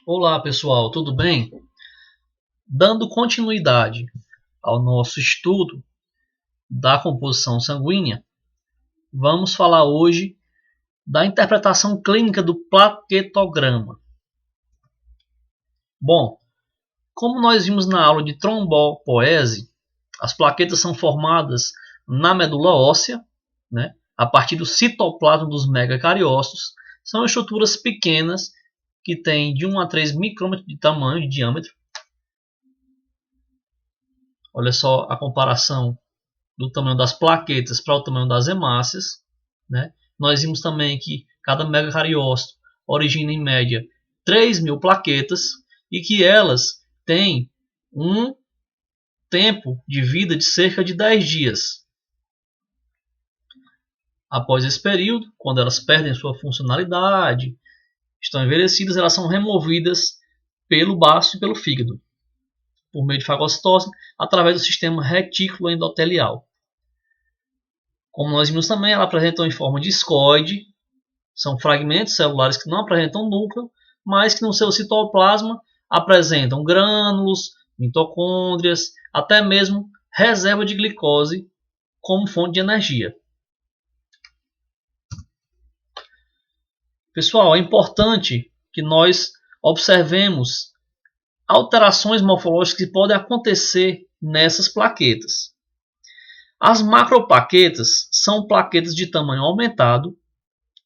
Olá pessoal, tudo bem? Dando continuidade ao nosso estudo da composição sanguínea, vamos falar hoje da interpretação clínica do plaquetograma. Bom, como nós vimos na aula de trombopoese, as plaquetas são formadas na medula óssea, né, a partir do citoplasma dos megacariócitos. São estruturas pequenas que têm de 1 a 3 micrômetros de tamanho, de diâmetro. Olha só a comparação do tamanho das plaquetas para o tamanho das hemácias, né? Nós vimos também que cada megacariócito origina em média 3.000 plaquetas e que elas têm um tempo de vida de cerca de 10 dias. Após esse período, quando elas perdem sua funcionalidade, estão envelhecidas, elas são removidas pelo baço e pelo fígado, por meio de fagocitose, através do sistema retículo endotelial. Como nós vimos também, ela apresentam em forma discoide, são fragmentos celulares que não apresentam núcleo, mas que no seu citoplasma apresentam grânulos, mitocôndrias, até mesmo reserva de glicose como fonte de energia. Pessoal, é importante que nós observemos alterações morfológicas que podem acontecer nessas plaquetas. As macroplaquetas são plaquetas de tamanho aumentado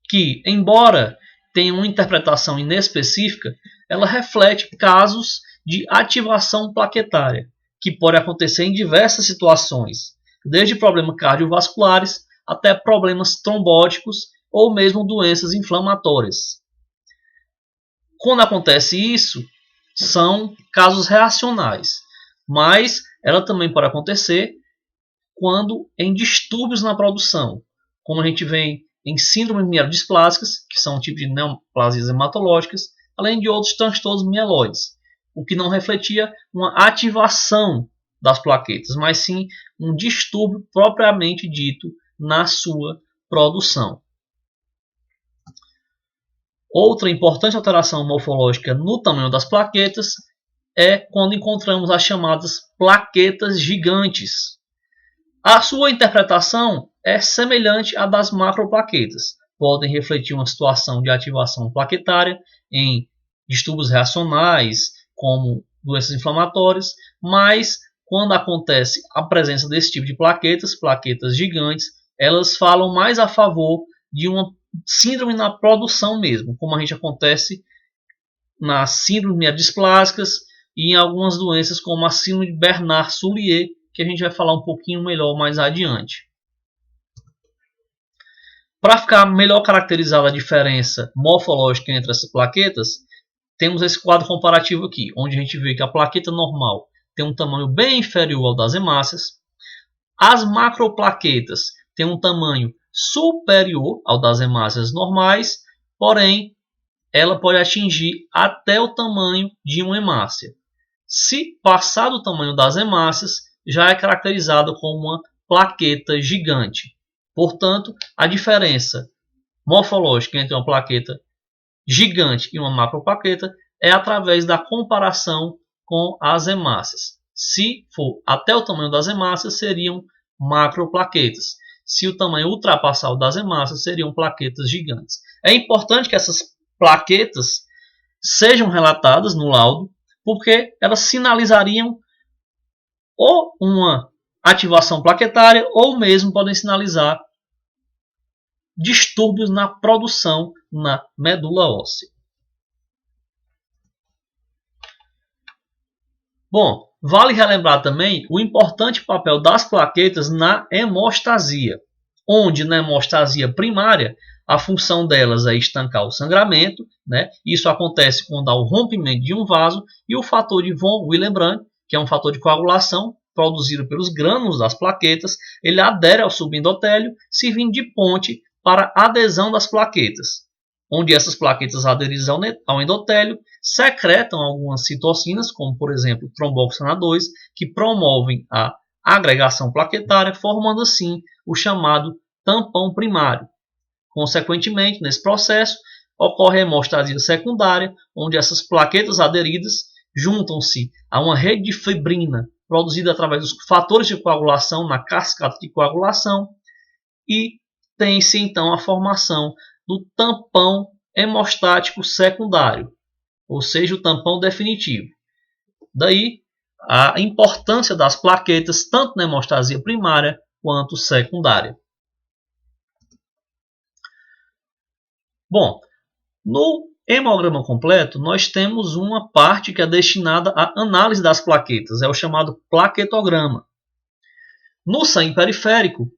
que, embora tenham uma interpretação inespecífica, ela reflete casos de ativação plaquetária, que pode acontecer em diversas situações, desde problemas cardiovasculares até problemas trombóticos ou mesmo doenças inflamatórias. Quando acontece isso, são casos reacionais, mas ela também pode acontecer quando em distúrbios na produção, como a gente vê em síndromes mielodisplásicas, que são um tipo de neoplasias hematológicas, além de outros transtornos mieloides, o que não refletia uma ativação das plaquetas, mas sim um distúrbio propriamente dito na sua produção. Outra importante alteração morfológica no tamanho das plaquetas é quando encontramos as chamadas plaquetas gigantes. A sua interpretação é semelhante à das macroplaquetas. Podem refletir uma situação de ativação plaquetária em distúrbios reacionais, como doenças inflamatórias, mas quando acontece a presença desse tipo de plaquetas, plaquetas gigantes, elas falam mais a favor de uma síndrome na produção mesmo, como a gente acontece nas síndromes mielodisplásicas e em algumas doenças como a síndrome de Bernard-Soulier, que a gente vai falar um pouquinho melhor mais adiante. Para ficar melhor caracterizada a diferença morfológica entre essas plaquetas, temos esse quadro comparativo aqui, onde a gente vê que a plaqueta normal tem um tamanho bem inferior ao das hemácias, as macroplaquetas têm um tamanho superior ao das hemácias normais, porém ela pode atingir até o tamanho de uma hemácia. Se passar do tamanho das hemácias, já é caracterizado como uma plaqueta gigante. Portanto, a diferença morfológica entre uma plaqueta gigante e uma macroplaqueta é através da comparação com as hemácias. Se for até o tamanho das hemácias, seriam macroplaquetas. Se o tamanho ultrapassar o das hemácias, seriam plaquetas gigantes. É importante que essas plaquetas sejam relatadas no laudo, porque elas sinalizariam ou uma ativação plaquetária ou mesmo podem sinalizar distúrbios na produção na medula óssea. Bom, vale relembrar também o importante papel das plaquetas na hemostasia, onde na hemostasia primária a função delas é estancar o sangramento, né? Isso acontece quando há o rompimento de um vaso, e o fator de von Willebrand, que é um fator de coagulação produzido pelos grânulos das plaquetas, ele adere ao subendotélio, servindo de ponte para a adesão das plaquetas, onde essas plaquetas aderidas ao endotélio secretam algumas citocinas, como por exemplo tromboxana 2, que promovem a agregação plaquetária, formando assim o chamado tampão primário. Consequentemente, nesse processo, ocorre a hemostasia secundária, onde essas plaquetas aderidas juntam-se a uma rede de fibrina produzida através dos fatores de coagulação na cascata de coagulação e tem-se então a formação do tampão hemostático secundário, ou seja, o tampão definitivo. Daí a importância das plaquetas tanto na hemostasia primária quanto secundária. Bom, no hemograma completo nós temos uma parte que é destinada à análise das plaquetas, é o chamado plaquetograma. No sangue periférico,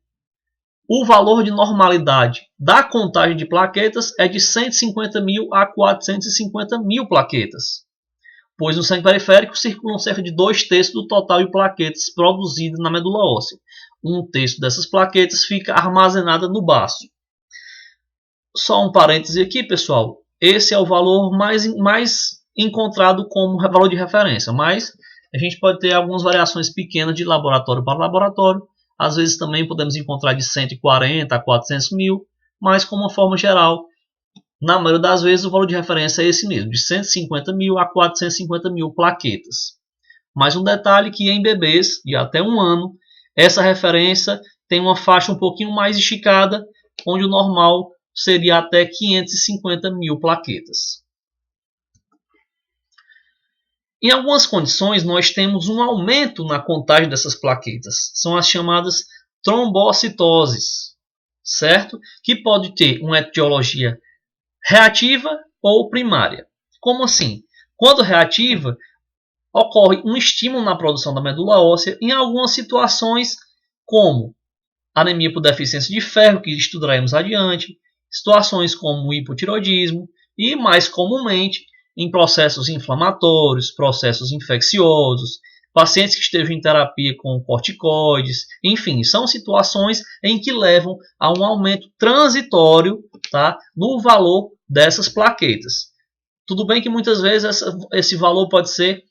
o valor de normalidade da contagem de plaquetas é de 150.000 a 450.000 plaquetas, pois no sangue periférico circulam cerca de 2/3 do total de plaquetas produzidas na medula óssea. 1/3 dessas plaquetas fica armazenada no baço. Só um parêntese aqui, pessoal. Esse é o valor mais encontrado como valor de referência, mas a gente pode ter algumas variações pequenas de laboratório para laboratório. Às vezes também podemos encontrar de 140 a 400.000, mas como uma forma geral, na maioria das vezes o valor de referência é esse mesmo, de 150.000 a 450.000 plaquetas. Mais um detalhe que em bebês de até 1 ano, essa referência tem uma faixa um pouquinho mais esticada, onde o normal seria até 550.000 plaquetas. Em algumas condições, nós temos um aumento na contagem dessas plaquetas. São as chamadas trombocitoses, certo? Que pode ter uma etiologia reativa ou primária. Como assim? Quando reativa, ocorre um estímulo na produção da medula óssea em algumas situações, como anemia por deficiência de ferro, que estudaremos adiante, situações como o hipotireoidismo e, mais comumente, em processos inflamatórios, processos infecciosos, pacientes que estejam em terapia com corticoides, enfim, são situações em que levam a um aumento transitório, tá, no valor dessas plaquetas. Tudo bem que muitas vezes esse valor pode ser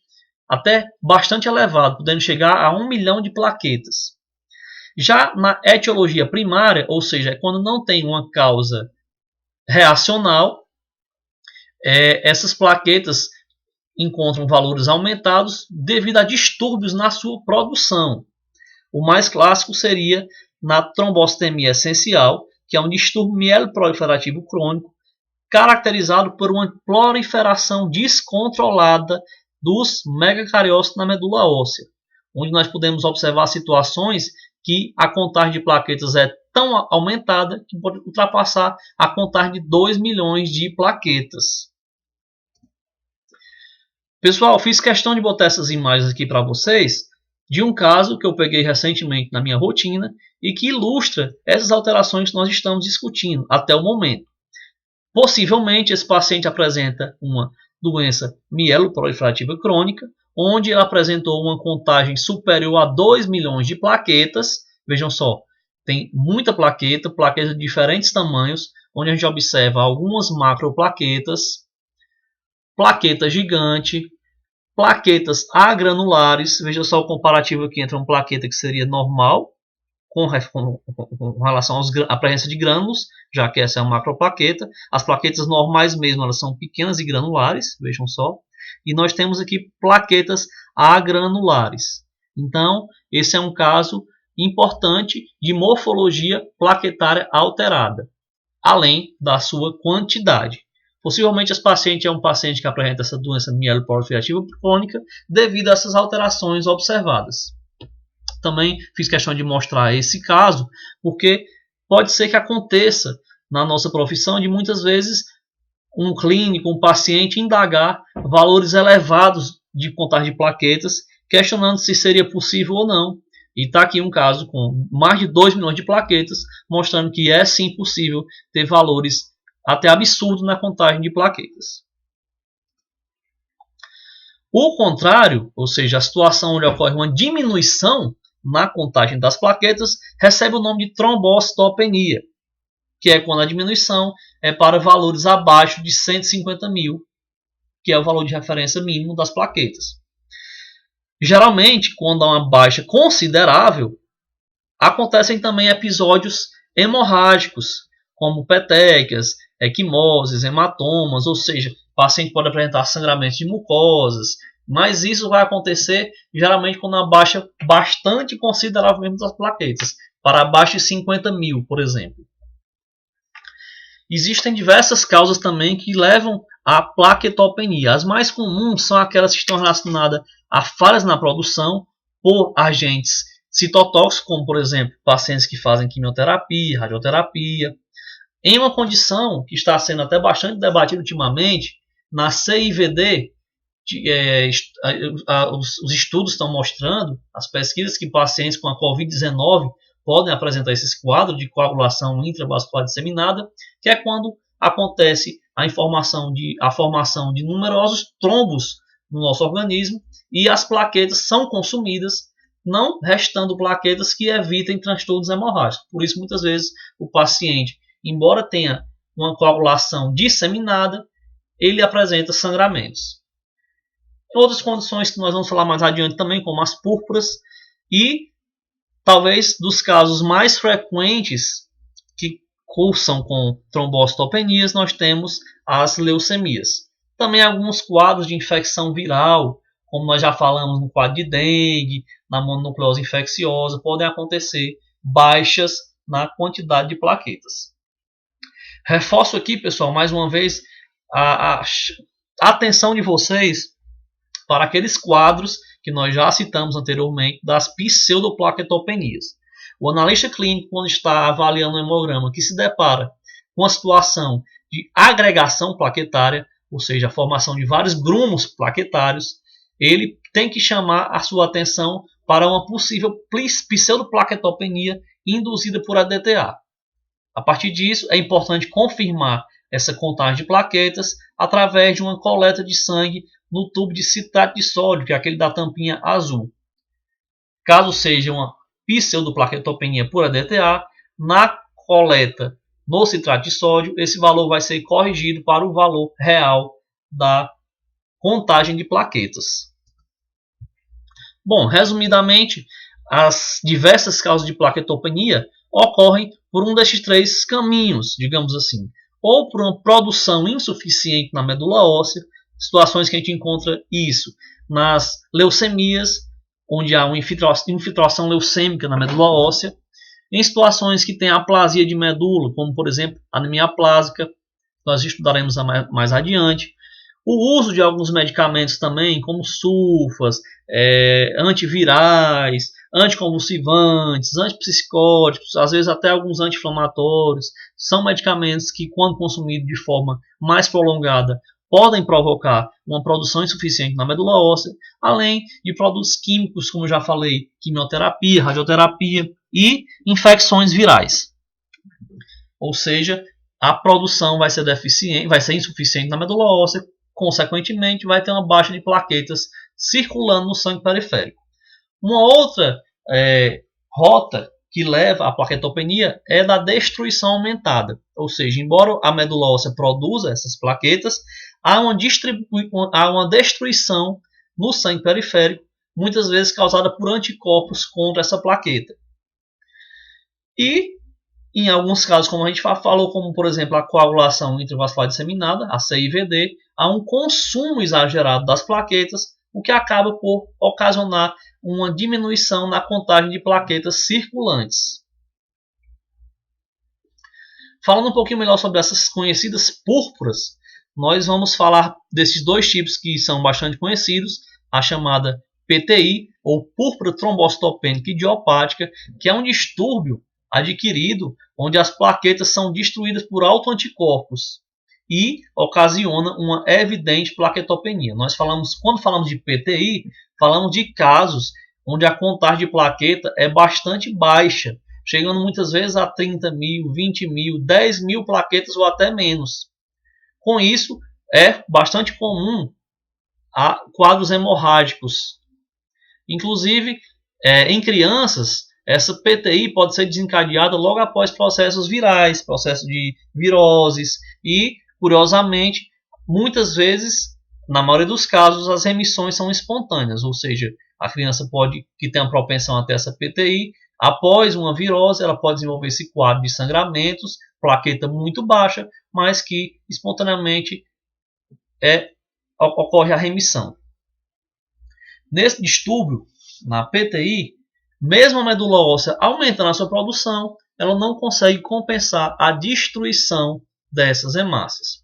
até bastante elevado, podendo chegar a 1 milhão de plaquetas. Já na etiologia primária, ou seja, quando não tem uma causa reacional, essas plaquetas encontram valores aumentados devido a distúrbios na sua produção. O mais clássico seria na trombocitemia essencial, que é um distúrbio mieloproliferativo crônico, caracterizado por uma proliferação descontrolada dos megacariócitos na medula óssea, onde nós podemos observar situações que a contagem de plaquetas é tão aumentada que pode ultrapassar a contagem de 2 milhões de plaquetas. Pessoal, fiz questão de botar essas imagens aqui para vocês de um caso que eu peguei recentemente na minha rotina e que ilustra essas alterações que nós estamos discutindo até o momento. Possivelmente esse paciente apresenta uma doença mieloproliferativa crônica, onde ele apresentou uma contagem superior a 2 milhões de plaquetas. Vejam só, tem muita plaqueta, plaquetas de diferentes tamanhos, onde a gente observa algumas macroplaquetas, plaqueta gigante, plaquetas agranulares. Veja só o comparativo aqui entre uma plaqueta que seria normal com relação à presença de grânulos, já que essa é uma macroplaqueta. As plaquetas normais mesmo, elas são pequenas e granulares, vejam só. E nós temos aqui plaquetas agranulares. Então, esse é um caso importante de morfologia plaquetária alterada, além da sua quantidade. Possivelmente esse paciente é um paciente que apresenta essa doença mieloproliferativa crônica devido a essas alterações observadas. Também fiz questão de mostrar esse caso, porque pode ser que aconteça na nossa profissão de muitas vezes um clínico, um paciente indagar valores elevados de contagem de plaquetas, questionando se seria possível ou não. E está aqui um caso com mais de 2 milhões de plaquetas, mostrando que é sim possível ter valores até absurdos na contagem de plaquetas. O contrário, ou seja, a situação onde ocorre uma diminuição na contagem das plaquetas, recebe o nome de trombocitopenia, que é quando a diminuição é para valores abaixo de 150.000, que é o valor de referência mínimo das plaquetas. Geralmente, quando há uma baixa considerável, acontecem também episódios hemorrágicos, como petequias, equimoses, hematomas, ou seja, o paciente pode apresentar sangramento de mucosas, mas isso vai acontecer geralmente quando abaixa bastante consideravelmente as plaquetas, para abaixo de 50.000, por exemplo. Existem diversas causas também que levam à plaquetopenia. As mais comuns são aquelas que estão relacionadas a falhas na produção por agentes citotóxicos, como por exemplo pacientes que fazem quimioterapia, radioterapia. Em uma condição que está sendo até bastante debatida ultimamente, na CIVD, os estudos estão mostrando, as pesquisas, que pacientes com a Covid-19 podem apresentar esses quadros de coagulação intravascular disseminada, que é quando acontece a formação de numerosos trombos no nosso organismo e as plaquetas são consumidas, não restando plaquetas que evitem transtornos hemorrágicos. Por isso, muitas vezes, o paciente, embora tenha uma coagulação disseminada, ele apresenta sangramentos. Outras condições que nós vamos falar mais adiante também, como as púrpuras, e talvez dos casos mais frequentes que cursam com trombocitopenias, nós temos as leucemias. Também alguns quadros de infecção viral, como nós já falamos no quadro de dengue, na mononucleose infecciosa, podem acontecer baixas na quantidade de plaquetas. Reforço aqui, pessoal, mais uma vez, a atenção de vocês para aqueles quadros que nós já citamos anteriormente das pseudoplaquetopenias. O analista clínico, quando está avaliando um hemograma que se depara com a situação de agregação plaquetária, ou seja, a formação de vários grumos plaquetários, ele tem que chamar a sua atenção para uma possível pseudoplaquetopenia induzida por ADTA. A partir disso, é importante confirmar essa contagem de plaquetas através de uma coleta de sangue no tubo de citrato de sódio, que é aquele da tampinha azul. Caso seja uma pseudoplaquetopenia por ADTA, na coleta no citrato de sódio, esse valor vai ser corrigido para o valor real da contagem de plaquetas. Bom, resumidamente, as diversas causas de plaquetopenia ocorrem por um destes três caminhos, digamos assim. Ou por uma produção insuficiente na medula óssea, situações que a gente encontra isso nas leucemias, onde há uma infiltração leucêmica na medula óssea, em situações que tem aplasia de medula, como por exemplo anemia aplásica, nós estudaremos mais adiante. O uso de alguns medicamentos também, como sulfas, antivirais, anticonvulsivantes, antipsicóticos, às vezes até alguns anti-inflamatórios, são medicamentos que, quando consumidos de forma mais prolongada, podem provocar uma produção insuficiente na medula óssea, além de produtos químicos, como já falei, quimioterapia, radioterapia e infecções virais. Ou seja, a produção vai ser deficiente, vai ser insuficiente na medula óssea, consequentemente vai ter uma baixa de plaquetas circulando no sangue periférico. Uma outra rota que leva à plaquetopenia é da destruição aumentada, ou seja, embora a medula óssea produza essas plaquetas, há uma destruição no sangue periférico, muitas vezes causada por anticorpos contra essa plaqueta. E, em alguns casos, como a gente falou, como por exemplo a coagulação intravascular disseminada, a CIVD, há um consumo exagerado das plaquetas, o que acaba por ocasionar uma diminuição na contagem de plaquetas circulantes. Falando um pouquinho melhor sobre essas conhecidas púrpuras, nós vamos falar desses dois tipos que são bastante conhecidos, a chamada PTI, ou púrpura trombocitopênica idiopática, que é um distúrbio adquirido onde as plaquetas são destruídas por autoanticorpos e ocasiona uma evidente plaquetopenia. Quando falamos de PTI, falamos de casos onde a contagem de plaqueta é bastante baixa, chegando muitas vezes a 30.000, 20.000, 10.000 plaquetas ou até menos. Com isso, é bastante comum a quadros hemorrágicos. Inclusive, em crianças, essa PTI pode ser desencadeada logo após processos virais, processos de viroses e, curiosamente, muitas vezes, na maioria dos casos, as remissões são espontâneas, ou seja, a criança que tem uma propensão a ter essa PTI, após uma virose, ela pode desenvolver esse quadro de sangramentos, plaqueta muito baixa, mas que espontaneamente ocorre a remissão. Nesse distúrbio, na PTI, mesmo a medula óssea aumentando a sua produção, ela não consegue compensar a destruição dessas hemácias.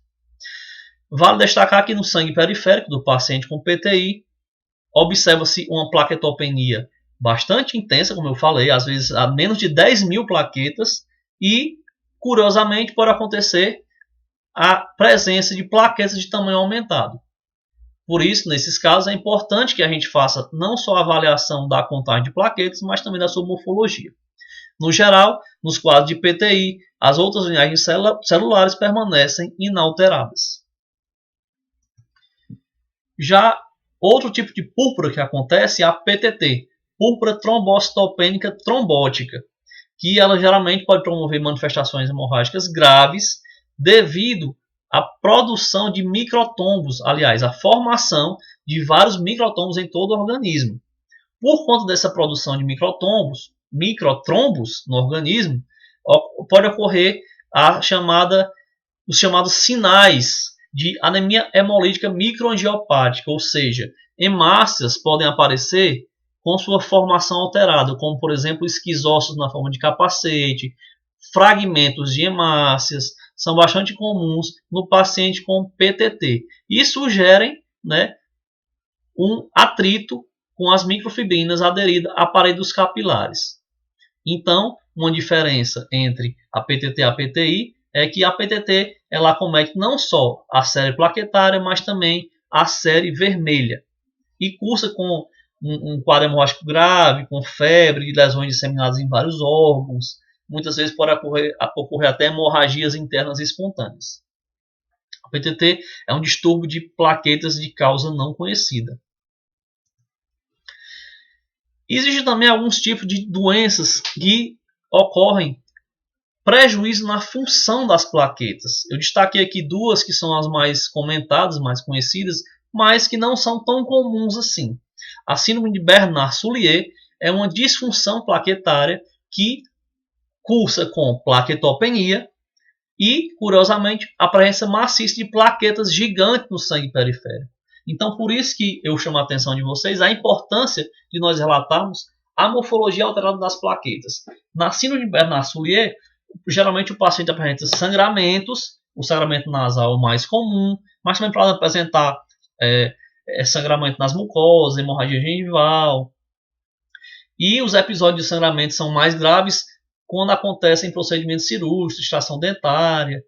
Vale destacar que no sangue periférico do paciente com PTI, observa-se uma plaquetopenia bastante intensa, como eu falei, às vezes a menos de 10 mil plaquetas, e, curiosamente, pode acontecer a presença de plaquetas de tamanho aumentado. Por isso, nesses casos, é importante que a gente faça não só a avaliação da contagem de plaquetas, mas também da sua morfologia. No geral, nos quadros de PTI, as outras linhagens celulares permanecem inalteradas. Já outro tipo de púrpura que acontece é a PTT, púrpura trombocitopênica trombótica, que ela geralmente pode promover manifestações hemorrágicas graves devido à produção de microtombos, aliás, a formação de vários microtombos em todo o organismo. Por conta dessa produção de microtrombos no organismo, pode ocorrer os chamados sinais de anemia hemolítica microangiopática, ou seja, hemácias podem aparecer com sua formação alterada, como por exemplo esquizócitos na forma de capacete, fragmentos de hemácias, são bastante comuns no paciente com PTT e sugerem, um atrito com as microfibrinas aderidas à parede dos capilares. Então, uma diferença entre a PTT e a PTI é que a PTT ela acomete não só a série plaquetária, mas também a série vermelha e cursa com um quadro hemorrágico grave, com febre e lesões disseminadas em vários órgãos. Muitas vezes pode ocorrer até hemorragias internas espontâneas. A PTT é um distúrbio de plaquetas de causa não conhecida. Existem também alguns tipos de doenças que ocorrem prejuízo na função das plaquetas. Eu destaquei aqui duas que são as mais comentadas, mais conhecidas, mas que não são tão comuns assim. A síndrome de Bernard-Soulier é uma disfunção plaquetária que cursa com plaquetopenia e, curiosamente, a presença maciça de plaquetas gigantes no sangue periférico. Então, por isso que eu chamo a atenção de vocês a importância de nós relatarmos a morfologia alterada das plaquetas. Na síndrome de Bernard-Soulier, geralmente o paciente apresenta sangramentos, o sangramento nasal é o mais comum, mas também pode apresentar sangramento nas mucosas, hemorragia gengival. E os episódios de sangramento são mais graves quando acontecem procedimentos cirúrgicos, extração dentária.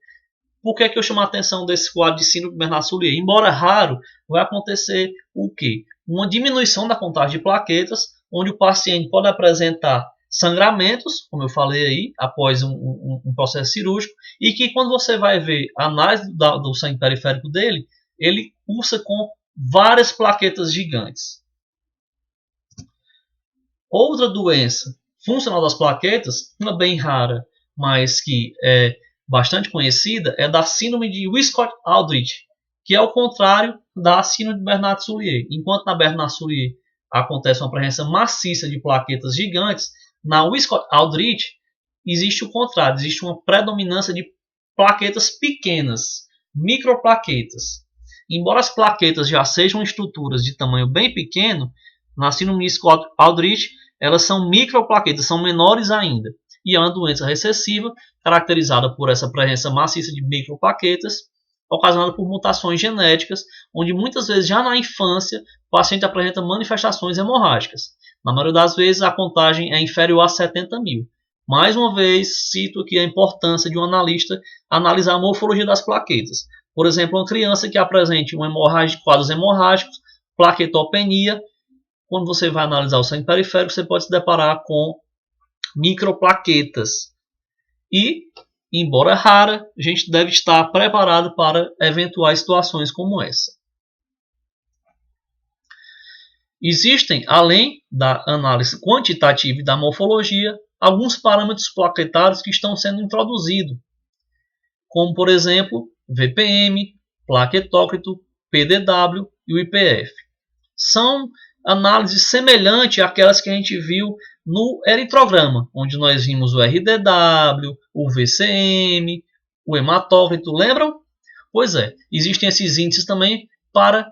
Por que eu chamo a atenção desse quadro de síndrome de Bernard-Soulier? Embora raro, vai acontecer o quê? Uma diminuição da contagem de plaquetas, onde o paciente pode apresentar sangramentos, como eu falei aí, após um processo cirúrgico, e que quando você vai ver a análise do sangue periférico dele, ele cursa com várias plaquetas gigantes. Outra doença funcional das plaquetas, uma bem rara, mas que é bastante conhecida, é da síndrome de Wiskott-Aldrich, que é o contrário da síndrome de Bernard-Soulier. Enquanto na Bernard-Soulier acontece uma presença maciça de plaquetas gigantes, na Wiskott-Aldrich existe o contrário, existe uma predominância de plaquetas pequenas, microplaquetas. Embora as plaquetas já sejam estruturas de tamanho bem pequeno, na síndrome de Wiskott-Aldrich elas são microplaquetas, são menores ainda. E é uma doença recessiva, caracterizada por essa presença maciça de microplaquetas, ocasionada por mutações genéticas, onde muitas vezes já na infância o paciente apresenta manifestações hemorrágicas. Na maioria das vezes a contagem é inferior a 70 mil. Mais uma vez, cito aqui a importância de um analista analisar a morfologia das plaquetas. Por exemplo, uma criança que apresente quadros hemorrágicos, plaquetopenia, quando você vai analisar o sangue periférico, você pode se deparar com microplaquetas. E, embora rara, a gente deve estar preparado para eventuais situações como essa. Existem, além da análise quantitativa e da morfologia, alguns parâmetros plaquetários que estão sendo introduzidos, como, por exemplo, VPM, plaquetócrito, PDW e o IPF. São análises semelhantes àquelas que a gente viu no eritrograma, onde nós vimos o RDW, o VCM, o hematócrito, lembram? Pois é, existem esses índices também para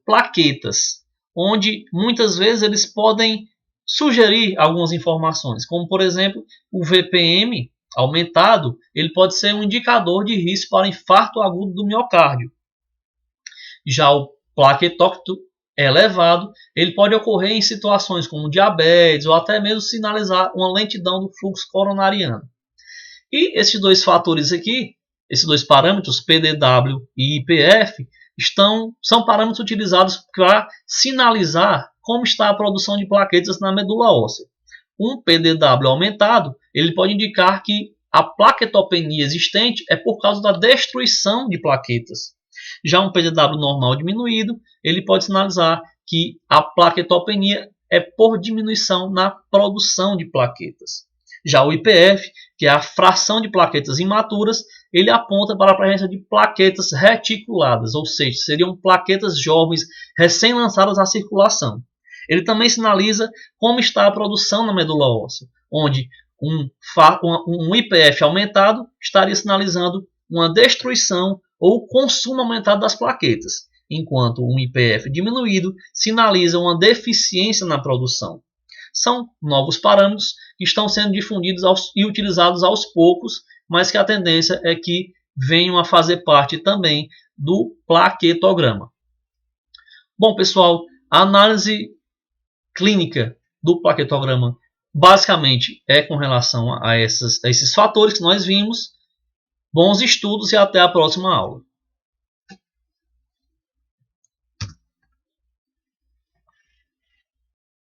plaquetas, onde muitas vezes eles podem sugerir algumas informações, como por exemplo o VPM aumentado, ele pode ser um indicador de risco para infarto agudo do miocárdio. Já o plaquetócrito elevado, ele pode ocorrer em situações como diabetes ou até mesmo sinalizar uma lentidão do fluxo coronariano. E esses dois fatores aqui, esses dois parâmetros, PDW e IPF, são parâmetros utilizados para sinalizar como está a produção de plaquetas na medula óssea. Um PDW aumentado, ele pode indicar que a plaquetopenia existente é por causa da destruição de plaquetas. Já um PDW normal diminuído, ele pode sinalizar que a plaquetopenia é por diminuição na produção de plaquetas. Já o IPF, que é a fração de plaquetas imaturas, ele aponta para a presença de plaquetas reticuladas, ou seja, seriam plaquetas jovens recém-lançadas à circulação. Ele também sinaliza como está a produção na medula óssea, onde um IPF aumentado estaria sinalizando uma destruição ou consumo aumentado das plaquetas, enquanto um IPF diminuído sinaliza uma deficiência na produção. São novos parâmetros que estão sendo difundidos e utilizados aos poucos, mas que a tendência é que venham a fazer parte também do plaquetograma. Bom, pessoal, a análise clínica do plaquetograma basicamente é com relação a esses fatores que nós vimos. Bons estudos e até a próxima aula.